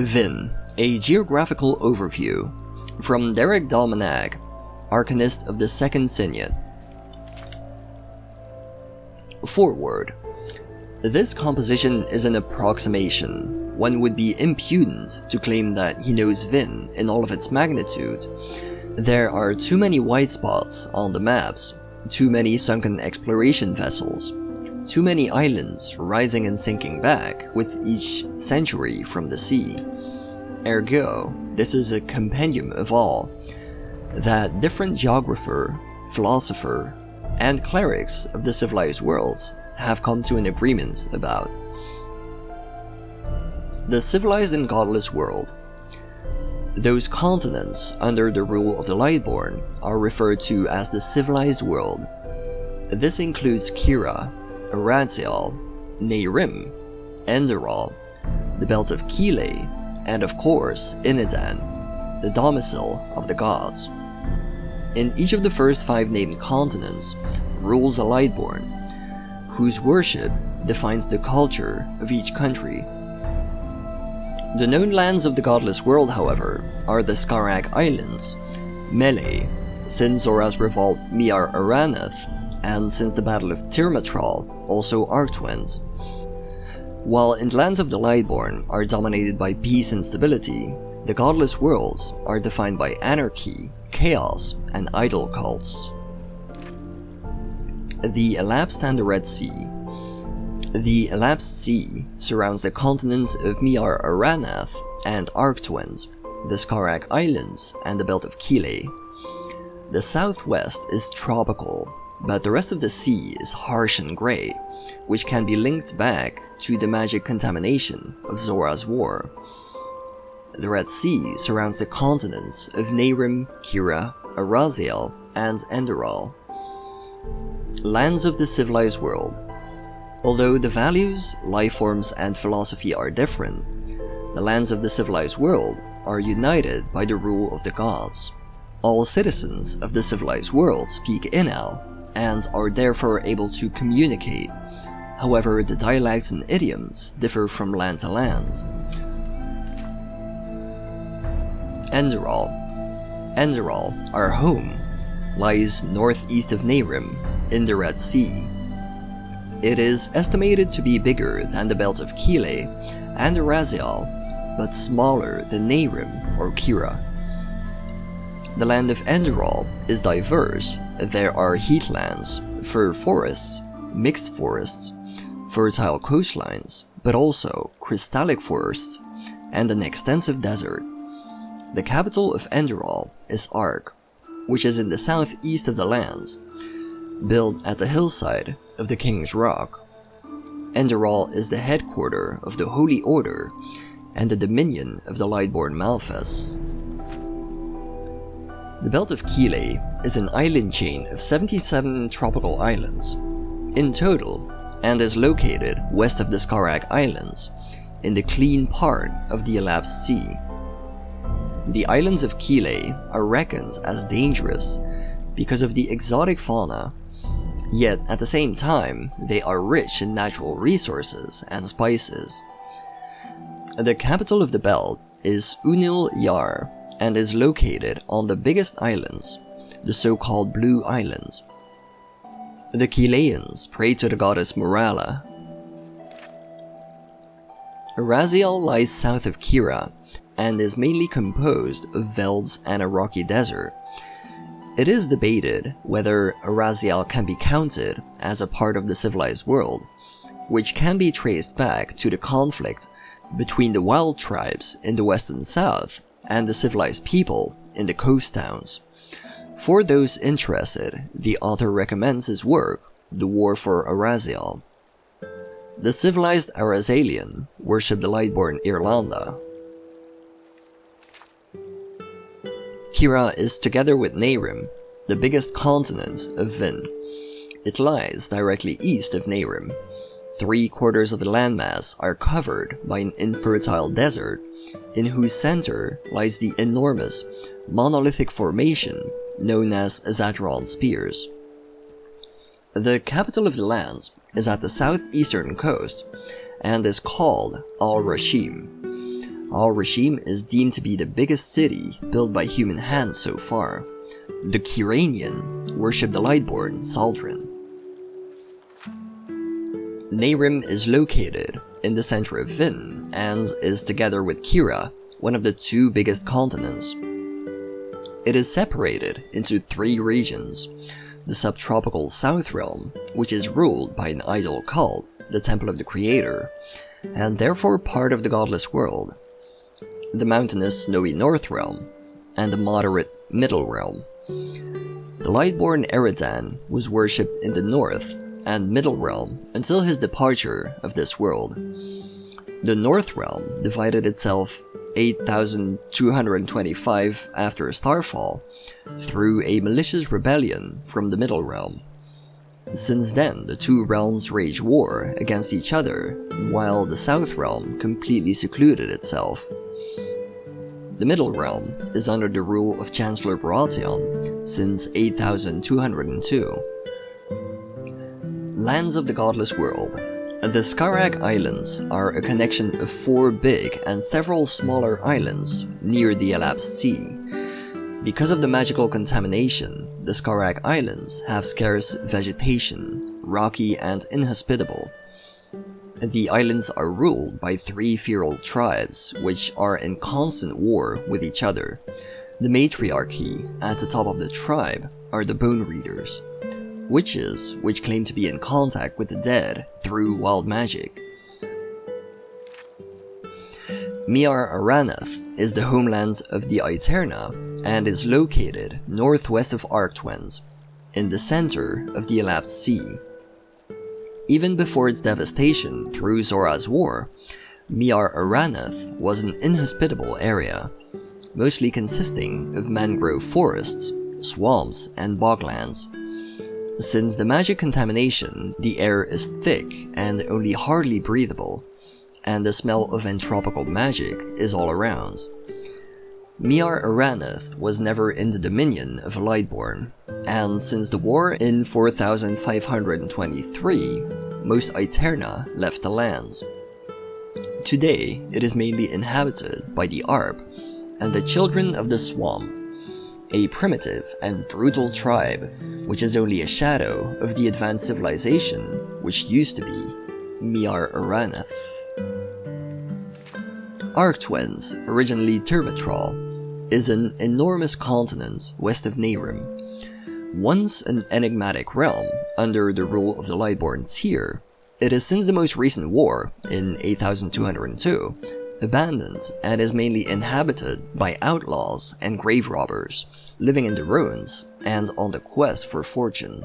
Vin, a geographical overview, from Derek Dalmanag, Arcanist of the Second Signet. Foreword. This composition is an approximation. One would be impudent to claim that he knows Vin in all of its magnitude. There are too many white spots on the maps, too many sunken exploration vessels, too many islands rising and sinking back with each century from the sea. Ergo, this is a compendium of all that different geographer, philosopher, and clerics of the civilized worlds have come to an agreement about. The civilized and godless world. Those continents under the rule of the Lightborn are referred to as the civilized world. This includes Kira, Arazial, Nehrim, Enderal, the Belt of Kile, and of course Inadan, the domicile of the gods. In each of the first 5 named continents rules a Lightborn, whose worship defines the culture of each country. The known lands of the godless world, however, are the Skarak Islands, Melee, since Zora's revolt Miar Aranath, and since the Battle of Tirmatral, also Arctwins. While in lands of the Lightborn are dominated by peace and stability, the godless worlds are defined by anarchy, chaos, and idol cults. The elapsed and the Red Sea. The elapsed sea surrounds the continents of Miar Aranath and Arctwins, the Skarak Islands, and the Belt of Kile. The southwest is tropical, but the rest of the sea is harsh and grey, which can be linked back to the magic contamination of Zora's War. The Red Sea surrounds the continents of Nehrim, Kira, Araziel, and Enderal. Lands of the civilized world. Although the values, life forms, and philosophy are different, the lands of the civilized world are united by the rule of the gods. All citizens of the civilized world speak Inal, and are therefore able to communicate. However, the dialects and idioms differ from land to land. Enderal. Enderal, our home, lies northeast of Nehrim, in the Red Sea. It is estimated to be bigger than the Belt of Kile and Arazial, but smaller than Nehrim or Kira. The land of Enderal is diverse. There are heathlands, fir forests, mixed forests, fertile coastlines, but also crystallic forests, and an extensive desert. The capital of Enderal is Ark, which is in the southeast of the lands, built at the hillside of the King's Rock. Enderal is the headquarter of the Holy Order and the dominion of the Lightborn Malphas. The Belt of Kile is an island chain of 77 tropical islands in total, and is located west of the Skarak Islands, in the clean part of the elapsed sea. The islands of Kile are reckoned as dangerous because of the exotic fauna, yet at the same time they are rich in natural resources and spices. The capital of the belt is Unil Yar, and is located on the biggest islands, the so-called Blue Islands. The Kileans pray to the goddess Morala. Arazial lies south of Kira, and is mainly composed of velds and a rocky desert. It is debated whether Arazial can be counted as a part of the civilized world, which can be traced back to the conflict between the wild tribes in the west and south and the civilized people in the coast towns. For those interested, the author recommends his work, The War for Arazial. The civilized Arazalian worship the Lightborn Irlanda. Kira is, together with Nehrim, the biggest continent of Vin. It lies directly east of Nehrim. 3/4 of the landmass are covered by an infertile desert, in whose center lies the enormous monolithic formation known as Azadron Spears. The capital of the lands is at the southeastern coast and is called Al-Rashim. Our regime is deemed to be the biggest city built by human hands so far. The Kiranian worship the Lightborn Saldrin. Nehrim is located in the center of Vin and is, together with Kira, one of the two biggest continents. It is separated into 3 regions: the subtropical South Realm, which is ruled by an idol cult, the Temple of the Creator, and therefore part of the godless world; the mountainous snowy North Realm, and the moderate Middle Realm. The Lightborn Eridan was worshipped in the North and Middle Realm until his departure of this world. The North Realm divided itself 8,225 after Starfall through a malicious rebellion from the Middle Realm. Since then, the two realms waged war against each other, while the South Realm completely secluded itself. The Middle Realm is under the rule of Chancellor Baratheon since 8,202. Lands of the Godless World. The Skarak Islands are a connection of 4 big and several smaller islands near the Elapsed Sea. Because of the magical contamination, the Skarak Islands have scarce vegetation, rocky and inhospitable. The islands are ruled by 3 feral tribes, which are in constant war with each other. The matriarchy at the top of the tribe are the Bone Readers, witches which claim to be in contact with the dead through wild magic. Miar Aranath is the homeland of the Aeterna and is located northwest of Arctwens, in the center of the Elapsed Sea. Even before its devastation through Zora's War, Miar Aranath was an inhospitable area, mostly consisting of mangrove forests, swamps, and boglands. Since the magic contamination, the air is thick and only hardly breathable, and the smell of entropical magic is all around. Miar Aranath was never in the dominion of a Lightborn, and since the war in 4523, most Aeterna left the lands. Today, it is mainly inhabited by the Arp and the Children of the Swamp, a primitive and brutal tribe which is only a shadow of the advanced civilization which used to be Miar Aranath. Arctwens, originally Termitral, is an enormous continent west of Nehrim. Once an enigmatic realm under the rule of the Lightborn Seer, it is since the most recent war, in 8202, abandoned and is mainly inhabited by outlaws and grave robbers, living in the ruins and on the quest for fortune.